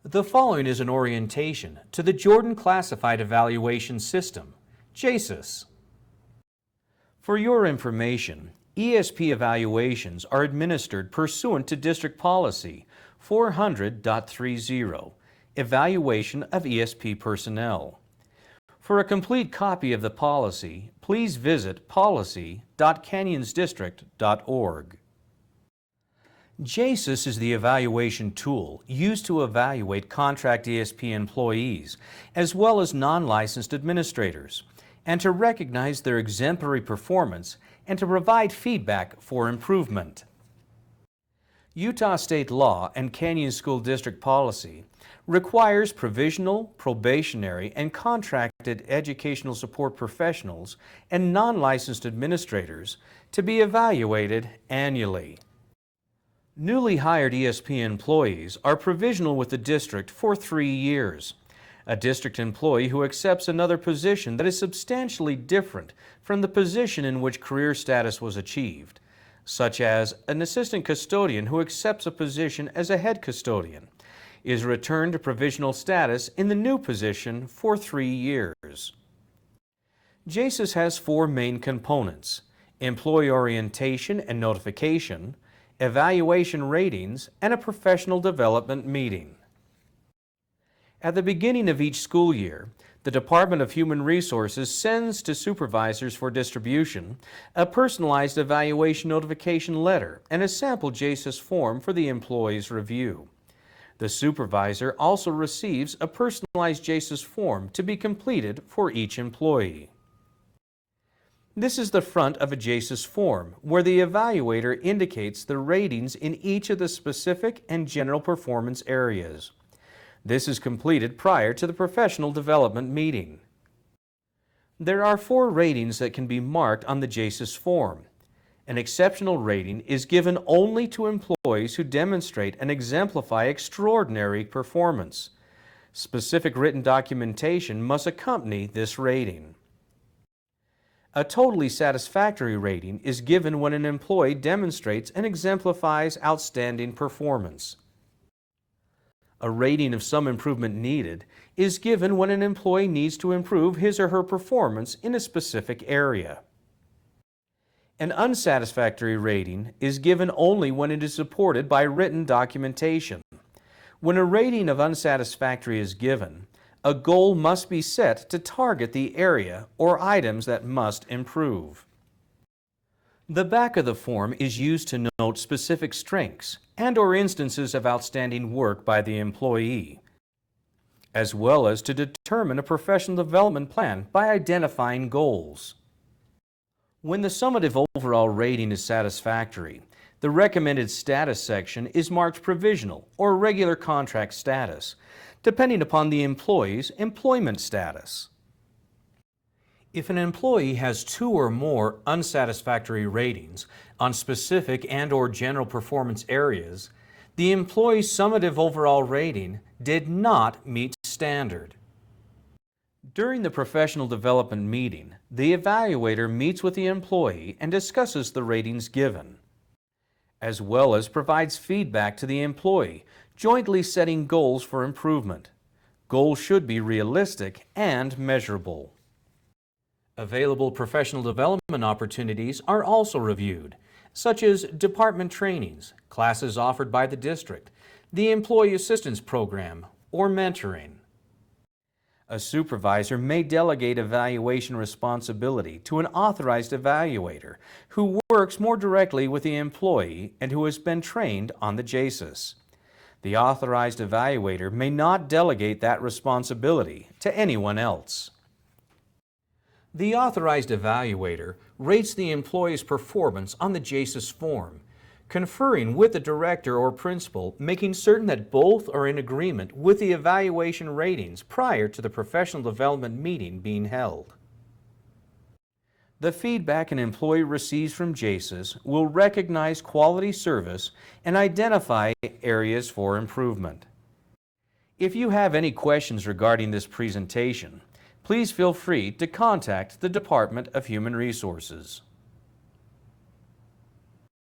The following is an orientation to the Jordan Classified Evaluation System, JCES. For your information, ESP evaluations are administered pursuant to District Policy 400.30, Evaluation of ESP Personnel. For a complete copy of the policy, please visit policy.canyonsdistrict.org. JCES is the evaluation tool used to evaluate contract ESP employees as well as non-licensed administrators, and to recognize their exemplary performance and to provide feedback for improvement. Utah State law and Canyon School District policy requires provisional, probationary, and contracted educational support professionals and non-licensed administrators to be evaluated annually. Newly hired ESP employees are provisional with the district for 3 years. A district employee who accepts another position that is substantially different from the position in which career status was achieved, such as an assistant custodian who accepts a position as a head custodian, is returned to provisional status in the new position for 3 years. JCES has 4 main components: employee orientation and notification, evaluation ratings, and a professional development meeting. At the beginning of each school year, the Department of Human Resources sends to supervisors for distribution a personalized evaluation notification letter and a sample JCES form for the employee's review. The supervisor also receives a personalized JCES form to be completed for each employee. This is the front of a JCES form, where the evaluator indicates the ratings in each of the specific and general performance areas. This is completed prior to the professional development meeting. There are 4 ratings that can be marked on the JCES form. An exceptional rating is given only to employees who demonstrate and exemplify extraordinary performance. Specific written documentation must accompany this rating. A totally satisfactory rating is given when an employee demonstrates and exemplifies outstanding performance. A rating of some improvement needed is given when an employee needs to improve his or her performance in a specific area. An unsatisfactory rating is given only when it is supported by written documentation. When a rating of unsatisfactory is given, a goal must be set to target the area or items that must improve. The back of the form is used to note specific strengths and/or instances of outstanding work by the employee, as well as to determine a professional development plan by identifying goals. When the summative overall rating is satisfactory, the recommended status section is marked provisional or regular contract status, depending upon the employee's employment status. If an employee has 2 or more unsatisfactory ratings on specific and/or general performance areas, the employee's summative overall rating did not meet standard. During the professional development meeting, the evaluator meets with the employee and discusses the ratings given, as well as provides feedback to the employee, jointly setting goals for improvement. Goals should be realistic and measurable. Available professional development opportunities are also reviewed, such as department trainings, classes offered by the district, the Employee Assistance Program, or mentoring. A supervisor may delegate evaluation responsibility to an authorized evaluator who works more directly with the employee and who has been trained on the JCES. The authorized evaluator may not delegate that responsibility to anyone else. The authorized evaluator rates the employee's performance on the JCES form, conferring with the director or principal, making certain that both are in agreement with the evaluation ratings prior to the professional development meeting being held. The feedback an employee receives from JCES will recognize quality service and identify areas for improvement. If you have any questions regarding this presentation, please feel free to contact the Department of Human Resources.